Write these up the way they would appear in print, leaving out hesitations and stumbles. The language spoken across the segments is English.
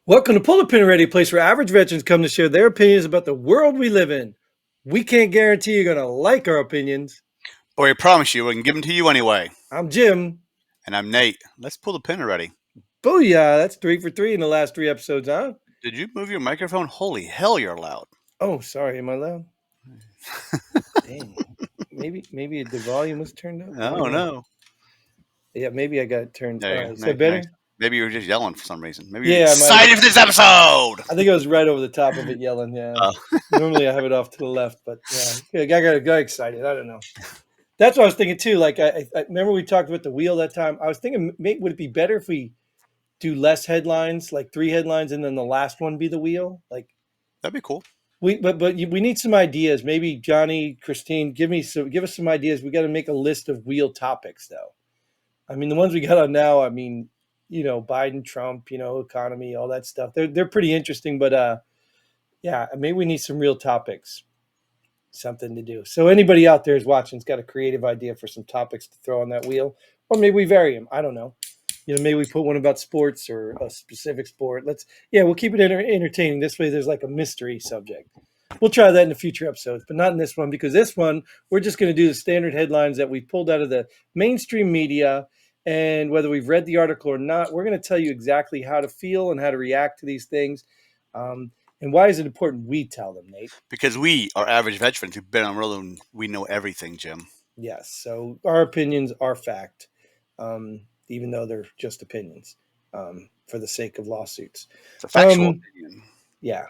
Welcome to Pull the Pin Ready, a place where average veterans come to share their opinions about the world we live in. We can't guarantee you're going to like our opinions. Or I promise you, we can give them to you anyway. I'm Jim. And I'm Nate. Let's pull the pin already. Booyah, that's 3 for 3 in the last 3 episodes, huh? Did you move your microphone? Holy hell, you're loud. Oh, sorry, am I loud? Dang. Maybe the volume was turned up. Oh, no. Yeah, maybe I got it turned. There you go. Is that better? Nice. Maybe you were just yelling for some reason. Maybe Yeah, you're excited for this episode. I think I was right over the top of it yelling, yeah. Normally I have it off to the left, but yeah, I got excited. I don't know. That's what I was thinking too. Like I remember we talked about the wheel that time. I was thinking, would it be better if we do less headlines, like 3 headlines, and then the last one be the wheel? Like That'd be cool. we need some ideas. Maybe Johnny, Christine, give us some ideas. We got to make a list of wheel topics, though. I mean, the ones we got on now. I mean, Biden, Trump, economy, all that stuff. They're pretty interesting, but yeah, maybe we need some real topics. Something to do. So anybody out there is watching's got a creative idea for some topics to throw on that wheel, or maybe we vary them. I don't know. Maybe we put one about sports or a specific sport. We'll keep it entertaining. This way, there's like a mystery subject. We'll try that in the future episodes, but not in this one, because this one, we're just going to do the standard headlines that we pulled out of the mainstream media. And whether we've read the article or not, we're going to tell you exactly how to feel and how to react to these things. And why is it important we tell them, Nate? Because we are average veterans who've been on road and we know everything, Jim. Yes. So our opinions are fact, even though they're just opinions, for the sake of lawsuits. It's a factual opinion. Yeah.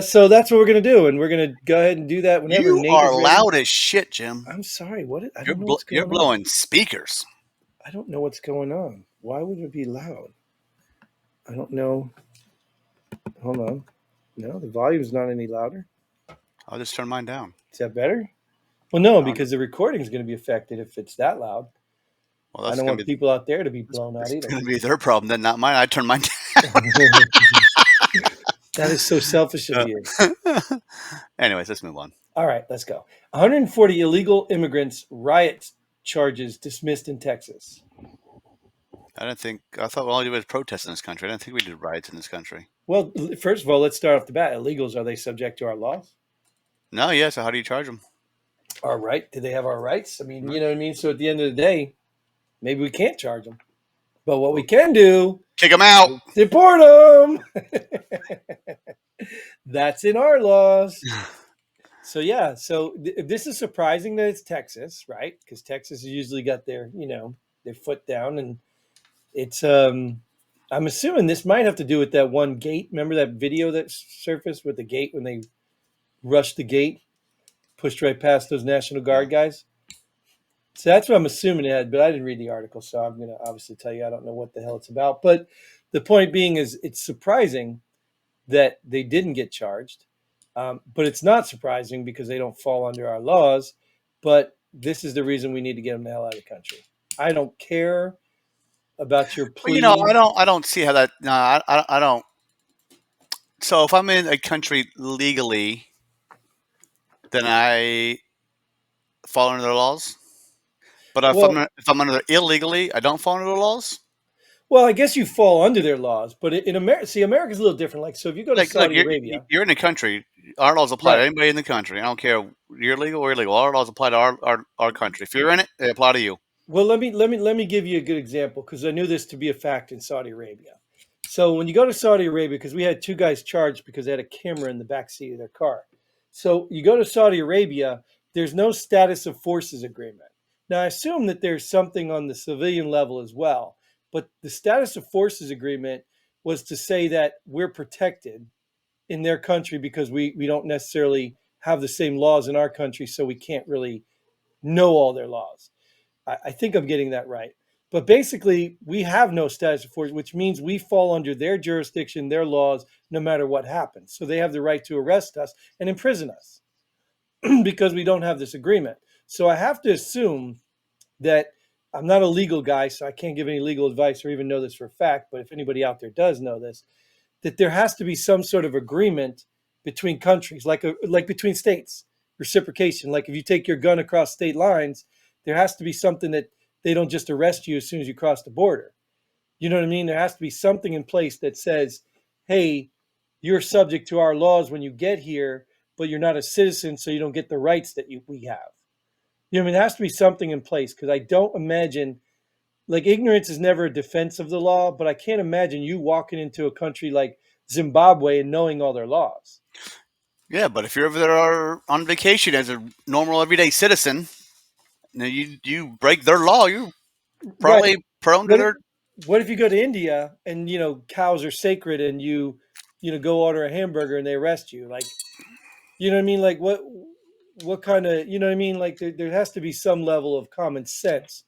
So that's what we're going to do. And we're going to go ahead and do that whenever You Nate are is ready. loud as shit, Jim. I'm sorry. I don't know what's going You're on. blowing speakers. I don't know what's going on. Why would it be loud? I don't know. Hold on. No, the volume's not any louder. I'll just turn mine down. Is that better? Well, no, because the recording is going to be affected if it's that loud. Well, I don't want people out there to be blown out either. It's going to be their problem, then, not mine. I turn mine down. That is so selfish of you. Anyways, let's move on. All right, let's go. 140 illegal immigrants riot charges dismissed in Texas. I thought all we did was protest in this country. I didn't think we did riots in this country. Well, first of all, let's start off the bat. Illegals, are they subject to our laws? No, yeah, so how do you charge them? Our right? Do they have our rights? I mean, you know what I mean? So at the end of the day, maybe we can't charge them. But what we can do... kick them out! Deport them! That's in our laws. So, yeah. So this is surprising that it's Texas, right? Because Texas has usually got their foot down. And it's... I'm assuming this might have to do with that one gate. Remember that video that surfaced with the gate when they rushed the gate, pushed right past those National Guard guys? So that's what I'm assuming it had, but I didn't read the article, so I'm going to obviously tell you I don't know what the hell it's about. But the point being is it's surprising that they didn't get charged, but it's not surprising because they don't fall under our laws. But this is the reason we need to get them the hell out of the country. I don't care about your plea. Well, I don't see how that. No, I don't. So if I'm in a country legally, then I fall under their laws. But if I'm under illegally, I don't fall under the laws. Well, I guess you fall under their laws, but in America, America's a little different. Like, so if you go to Saudi Arabia, you're in the country. Our laws apply to anybody in the country. I don't care you're legal or illegal. Our laws apply to our country. If you're in it, they apply to you. Well, let me give you a good example because I knew this to be a fact in Saudi Arabia. So when you go to Saudi Arabia, because we had 2 guys charged because they had a camera in the back seat of their car. So you go to Saudi Arabia, there's no status of forces agreement. Now, I assume that there's something on the civilian level as well. But the status of forces agreement was to say that we're protected in their country because we don't necessarily have the same laws in our country, so we can't really know all their laws. I think I'm getting that right. But basically, we have no status of force, which means we fall under their jurisdiction, their laws, no matter what happens. So they have the right to arrest us and imprison us because we don't have this agreement. So I have to assume that I'm not a legal guy, so I can't give any legal advice or even know this for a fact. But if anybody out there does know this, that there has to be some sort of agreement between countries, like between states, reciprocation. Like if you take your gun across state lines, there has to be something that they don't just arrest you as soon as you cross the border. You know what I mean? There has to be something in place that says, hey, you're subject to our laws when you get here, but you're not a citizen, so you don't get the rights that we have. You know, I mean, there has to be something in place because I don't imagine, like, ignorance is never a defense of the law, but I can't imagine you walking into a country like Zimbabwe and knowing all their laws. Yeah, but if you're over there on vacation as a normal everyday citizen, you break their law, you're Right. probably prone to What if, their. what if you go to India and, cows are sacred and you go order a hamburger and they arrest you? Like, you know what I mean? Like, what kind of, you know what I mean? Like, there has to be some level of common sense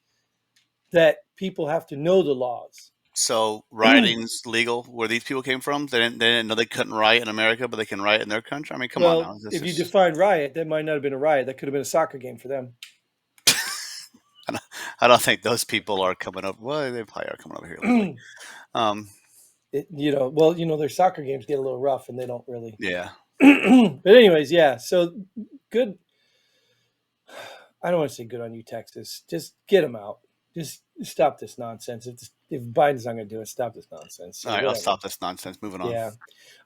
that people have to know the laws. So rioting's legal where these people came from. They didn't know they couldn't riot in America, but they can riot in their country. I mean, come on Well, now. This if you is. define riot, that might not have been a riot. That could have been a soccer game for them. I don't think those people are coming up. Well, they probably are coming over here legally. Um, Well, their soccer games get a little rough and they don't really. yeah. But anyways, yeah. So good. I don't want to say good on you, Texas. Just get them out. Just stop this nonsense. If Biden's not going to do it, stop this nonsense. So All right, I'll whatever. stop this nonsense. Moving on. Yeah.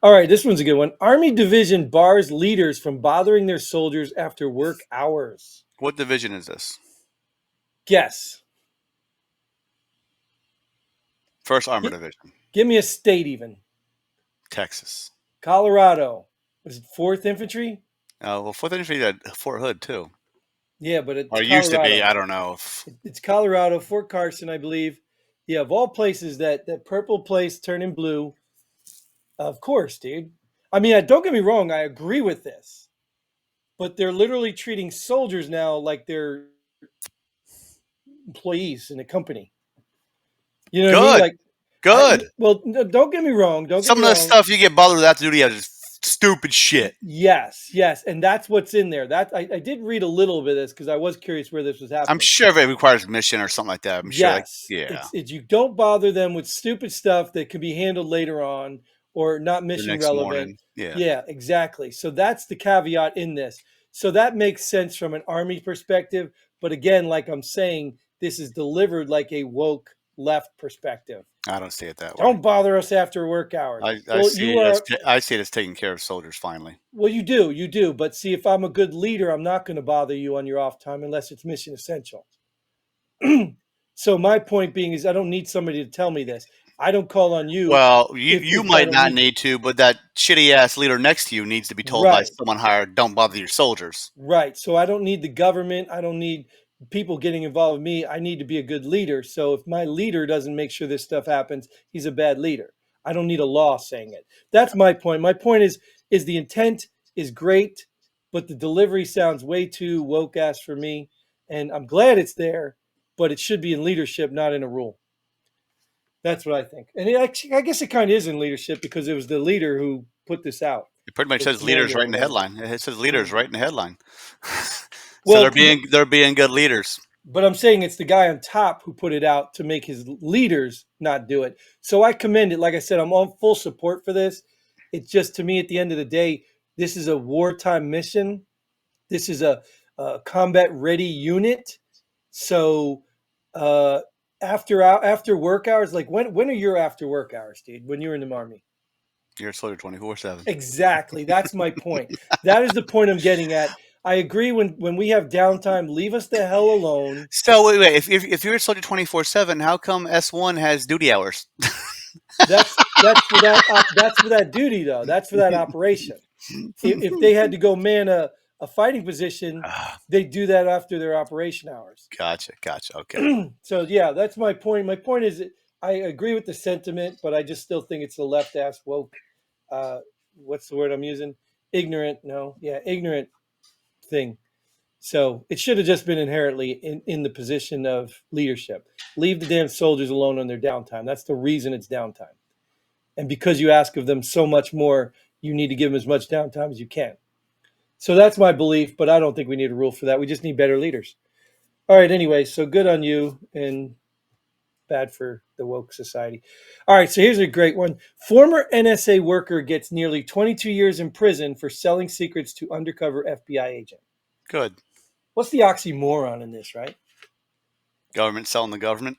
All right. This one's a good one. Army division bars leaders from bothering their soldiers after work hours. What division is this? Guess. First Armored Division, Give me a state even. Texas. Colorado. Was it 4th Infantry? Well, Fourth Infantry at Fort Hood too, Yeah, but it's or it used to be. Colorado. I don't know. It's Colorado, Fort Carson, I believe. Yeah, of all places, that purple place turning blue. Of course, dude. I mean, don't get me wrong. I agree with this, but they're literally treating soldiers now like they're employees in a company. You know what I mean? Good, Like, good. well, no, don't get me wrong. Don't get Some me of the wrong. stuff you get bothered with after duty is stupid shit. Yes, yes, and that's what's in there. That I did read a little bit of this because I was curious where this was I'm happening. sure if it requires mission or something like that. I'm sure. Yes, Yeah. it's you don't bother them with stupid stuff that can be handled later on or not The mission next relevant. morning. Yeah. Yeah, exactly. So that's the caveat in this. So that makes sense from an army perspective, but again, like I'm saying, this is delivered like a woke left perspective. I don't see it that way. Don't bother us after work hours. I Well, see you it as are. I see it as taking care of soldiers. Finally, Well, you do. But see, if I'm a good leader, I'm not going to bother you on your off time unless it's mission essential. So my point being is I don't need somebody to tell me this. I don't call on you well, you if I might don't not need to. need to, but that shitty ass leader next to you needs to be told by Right, someone hired. Don't bother your soldiers. right. So I don't need the government. I don't need people getting involved with me. I need to be a good leader. So if my leader doesn't make sure this stuff happens, he's a bad leader. I don't need a law saying it. That's my point. My point is the intent is great, but the delivery sounds way too woke ass for me. And I'm glad it's there, but it should be in leadership, not in a rule. That's what I think. And I guess it kind of is in leadership because it was the leader who put this out, It pretty much the says leaders commander right or in the whatever. headline. It says leaders right in the headline. So Well, they're being good leaders. but I'm saying it's the guy on top who put it out to make his leaders not do it. So I commend it. Like I said, I'm on full support for this. It's just to me at the end of the day, this is a wartime mission. This is a combat ready unit. So uh, after work hours, like when are your after work hours, dude? When you're in the army? You're a soldier 24/7. Exactly. That's my point. That is the point I'm getting at. I agree. When we have downtime, leave us the hell alone. So wait. If you're a soldier 24/7, how come S1 has duty hours? That's for that duty though. That's for that operation. If they had to go man a fighting position, Ah, they do that after their operation hours. gotcha. Okay. So yeah, that's my point. My point is that I agree with the sentiment, but I just still think it's a left ass woke. Uh, what's the word I'm using? Ignorant. No, yeah, ignorant thing. So it should have just been inherently in the position of leadership. Leave the damn soldiers alone on their downtime. That's the reason it's downtime. And because you ask of them so much more, you need to give them as much downtime as you can. So that's my belief, but I don't think we need a rule for that. We just need better leaders. All right, anyway, so good on you and bad for the woke society. All right, so here's a great one. Former NSA worker gets nearly 22 years in prison for selling secrets to undercover FBI agent. Good. What's the oxymoron in this, right? Government selling the government.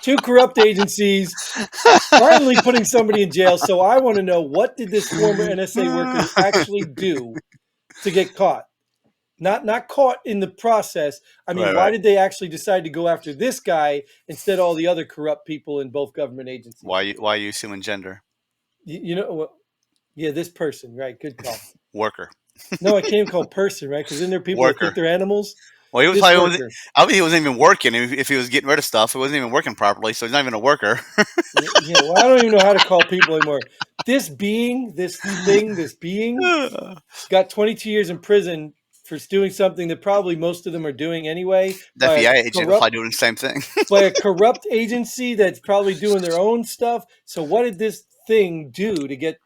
Two corrupt agencies finally putting somebody in jail. So I want to know, what did this former NSA worker actually do to get caught? Not caught in the process. I mean, Right, why right. did they actually decide to go after this guy instead of all the other corrupt people in both government agencies? Why you assuming gender? You know what? Yeah, this person, right? Good call. Worker. No, I can't even call person, right? Because then there are people that think Worker. they're animals. Well, he was This probably worker. I mean, he wasn't even working. If he was getting rid of stuff, it wasn't even working properly. So he's not even a worker. Yeah, well, I don't even know how to call people anymore. This being, this thing, this being The got 22 years in prison for doing something that probably most of them are doing anyway by FBI agent was probably doing the same thing. a corrupt agency that's probably doing their own stuff. So what did this thing do to get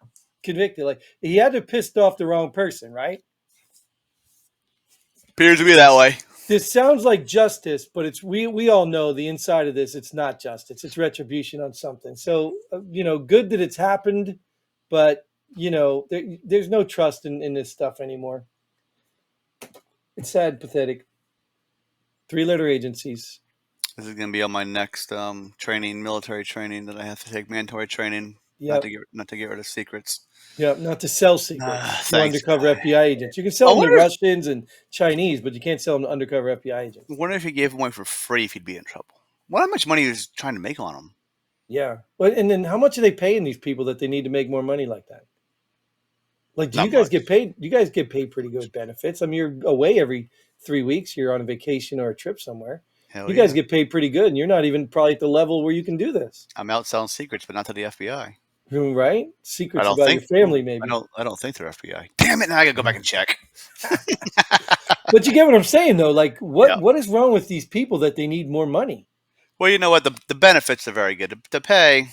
convicted? Like, he had to pissed off the wrong person, right? Appears to be that way. This sounds like justice, but it's we all know the inside of this. It's not justice. It's retribution on something. So good that it's happened, but there's no trust in this stuff anymore. It's sad, pathetic. 3-letter agencies. This is going to be on my next training, military training that I have to take, mandatory training, Yep. not to get rid of secrets. Yep. Not to sell secrets to Thanks. undercover FBI agents. You can I sell them to wonder, Russians and Chinese, but you can't sell them to undercover FBI agents. wonder if he gave them away for free, if he'd be in trouble. Wonder how much money he was trying to make on them. Yeah. But and then how much are they paying these people that they need to make more money like that? Like, do Not you guys much. get paid? You guys get paid pretty good benefits. I mean, you're away every 3 weeks. You're on a vacation or a trip somewhere. Hell You guys yeah. get paid pretty good, and you're not even probably at the level where you can do this, I'm out selling secrets, but not to the FBI. right? I Secrets don't about your think. family, maybe. I don't think they're FBI. Damn it! Now I gotta go back and check. But you get what I'm saying, though. Like, what Yeah. what is wrong with these people that they need more money? Well, you know what? The benefits are very good. The pay,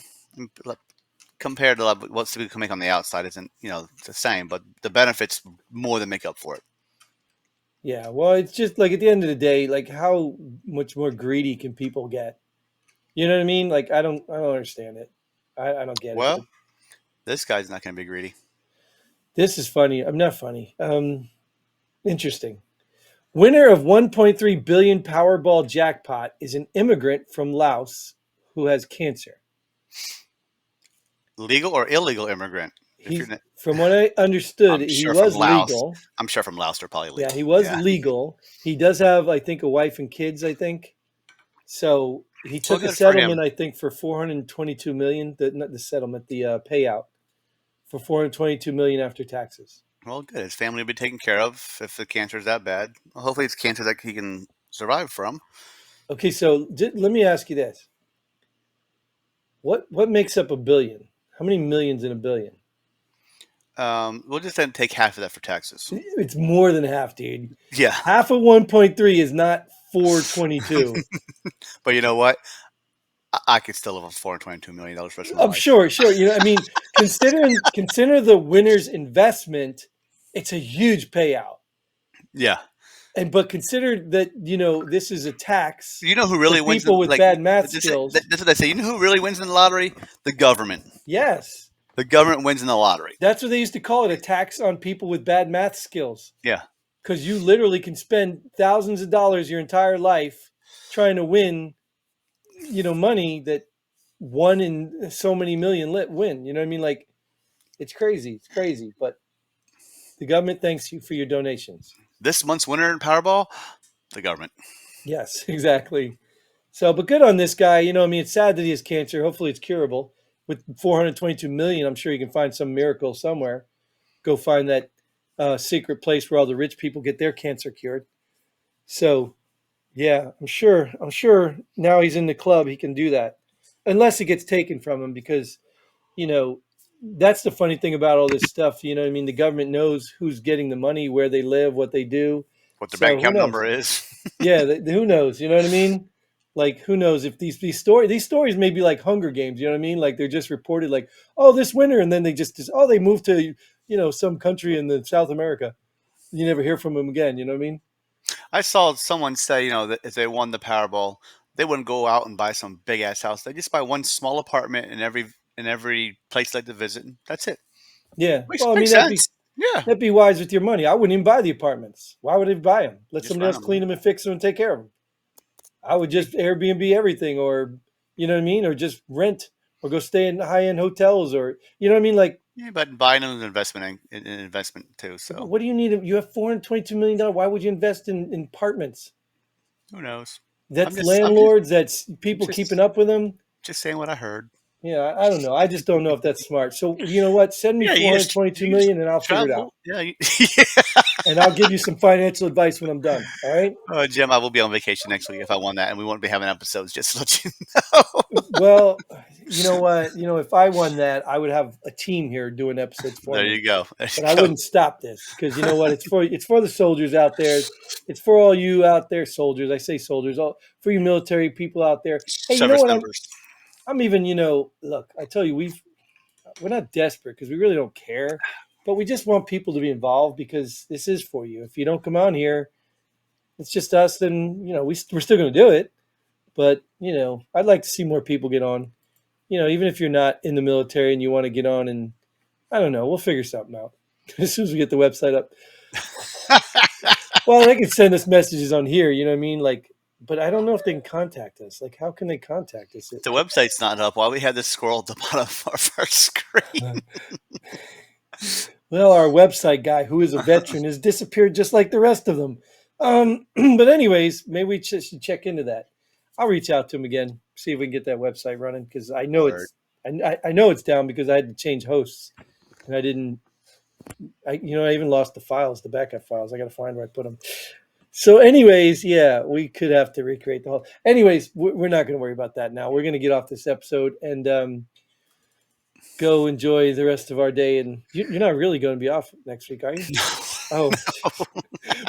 compared to what people can make on the outside, isn't the same. But the benefits more than make up for it. Yeah. Well, it's just like, at the end of the day, like, how much more greedy can people get? You know what I mean? Like, I don't understand it. I don't get it. But Well, this guy's not going to be greedy. this is funny. I'm not funny. Interesting. Winner of 1.3 billion Powerball jackpot is an immigrant from Laos who has cancer. Legal or illegal immigrant? If you're, He's, from what I understood, I'm he sure from was Laos. legal. I'm sure from Laos they're probably Yeah, legal. he was Yeah. legal. He does have, I think, a wife and kids, I think. So he Well, took a good for him. settlement, I think, for 422 million. Not the settlement, the payout for 422 million after taxes. Well, good. His family will be taken care of if the cancer is that bad. Well, hopefully, it's cancer that he can survive from. Okay, so let me ask you this: what makes up a billion? How many millions in a billion? We'll just then take half of that for taxes. It's more than half, dude. Yeah, Half of 1.3 is not 422. but you know what? I could still live on $422 million for the rest of my I'm life. sure. I mean, consider the winner's investment. It's a huge payout, Yeah. but consider that this is a tax You know who for really wins? people with bad math That's skills. what they say. You know who really wins in the lottery? The government. Yes, The government wins in the lottery. that's what they used to call it, a tax on people with bad math skills. Yeah. Because you literally can spend thousands of dollars your entire life trying to win, money that one in so many million win. You know what I mean? Like, it's crazy. It's crazy. But the government thanks you for your donations. This month's winner in Powerball, the government. Yes, exactly. So, but good on this guy. I mean, it's sad that he has cancer. Hopefully it's curable. With 422 million, I'm sure you can find some miracle somewhere. Go find that secret place where all the rich people get their cancer cured. So, yeah, I'm sure now he's in the club, he can do that. Unless it gets taken from him, because, you know, that's the funny thing about all this stuff. You know what I mean? The government knows who's getting the money, where they live, what they do. What their So bank who account knows? number is. Yeah, who knows? You know what I mean? Like, who knows if these stories may be like Hunger Games. You know what I mean? Like, they're just reported like, oh, this winter, and then they just oh, they moved to some country in the South America. You never hear from them again. You know what I mean? I saw someone say, that if they won the Powerball, they wouldn't go out and buy some big ass house. They just buy one small apartment in every place they like to visit. And that's it. Yeah. Makes Well, I mean, makes sense. Yeah, that'd be wise with your money. I wouldn't even buy the apartments. Why would I buy them? Let just somebody rent else clean them. them and fix them and take care of them. I would just Airbnb everything, or you know what I mean, or just rent or go stay in high-end hotels, or you know what I mean? Like, Yeah, but buying them is an investment, an investment too. So what do you need? You have $422 million. Why would you invest in apartments? who knows? That's I'm just, landlords. That's people keeping just, up with them. just saying what I heard. Yeah, I don't know. I just don't know if that's smart. So you know what? Send me Yeah, four hundred twenty-two you just million, and I'll figure it out. travel. Yeah, And I'll give you some financial advice when I'm done. All right. Oh, Jim, I will be on vacation next week if I won that, and we won't be having episodes. Just to let you know. Well, you know what? If I won that, I would have a team here doing episodes for There me. you go. There But you I go. wouldn't stop this because you know what? It's for the soldiers out there. It's for all you out there, soldiers. I say soldiers, all for you military people out there. Hey, you know Service what? members. I'm even. Look, I tell you, we're not desperate because we really don't care, but we just want people to be involved because this is for you. If you don't come on here, it's just us. Then we're still going to do it. But I'd like to see more people get on. Even if you're not in the military and you want to get on, and I don't know, we'll figure something out as soon as we get the website up. Well, they can send us messages on here. You know what I mean? Like, but I don't know if they can contact us. Like, how can they contact us? The website's not up. Why we have this scroll at the bottom of our screen? Well, our website guy, who is a veteran, has disappeared just like the rest of them. But anyways, maybe we should check into that. I'll reach out to him again, see if we can get that website running because I know Word. I know it's down because I had to change hosts and I didn't. I even lost the files, the backup files. I got to find where I put them. So, anyways, yeah, we could have to recreate the whole. Anyways, we're not going to worry about that now. We're going to get off this episode and go enjoy the rest of our day. And you're not really going to be off next week, are you? Oh,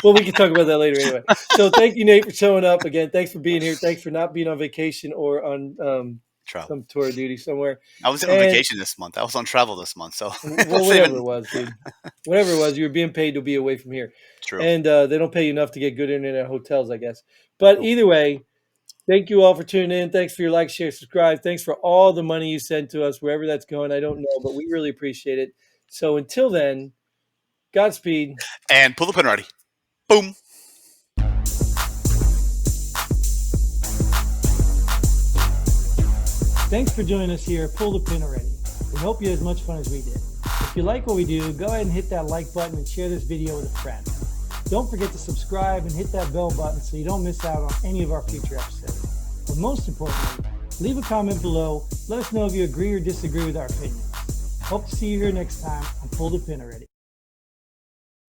well, we can talk about that later anyway. So thank you, Nate, for showing up again. Thanks for being here. Thanks for not being on vacation or on Travel. some tour duty somewhere. I was on vacation this month. I was on travel this month. So well, whatever it was, dude. Whatever it was, you were being paid to be away from here. True. And they don't pay you enough to get good internet at hotels, I guess. But either way, thank you all for tuning in. Thanks for your like, share, subscribe. Thanks for all the money you send to us, wherever that's going. I don't know, but we really appreciate it. So until then, Godspeed. And pull the pin ready. Boom. Thanks for joining us here. Pull the pin already. We hope you had as much fun as we did. If you like what we do, go ahead and hit that like button and share this video with a friend. Don't forget to subscribe and hit that bell button so you don't miss out on any of our future episodes. But most importantly, leave a comment below. Let us know if you agree or disagree with our opinions. Hope to see you here next time on Pull the Pin Already.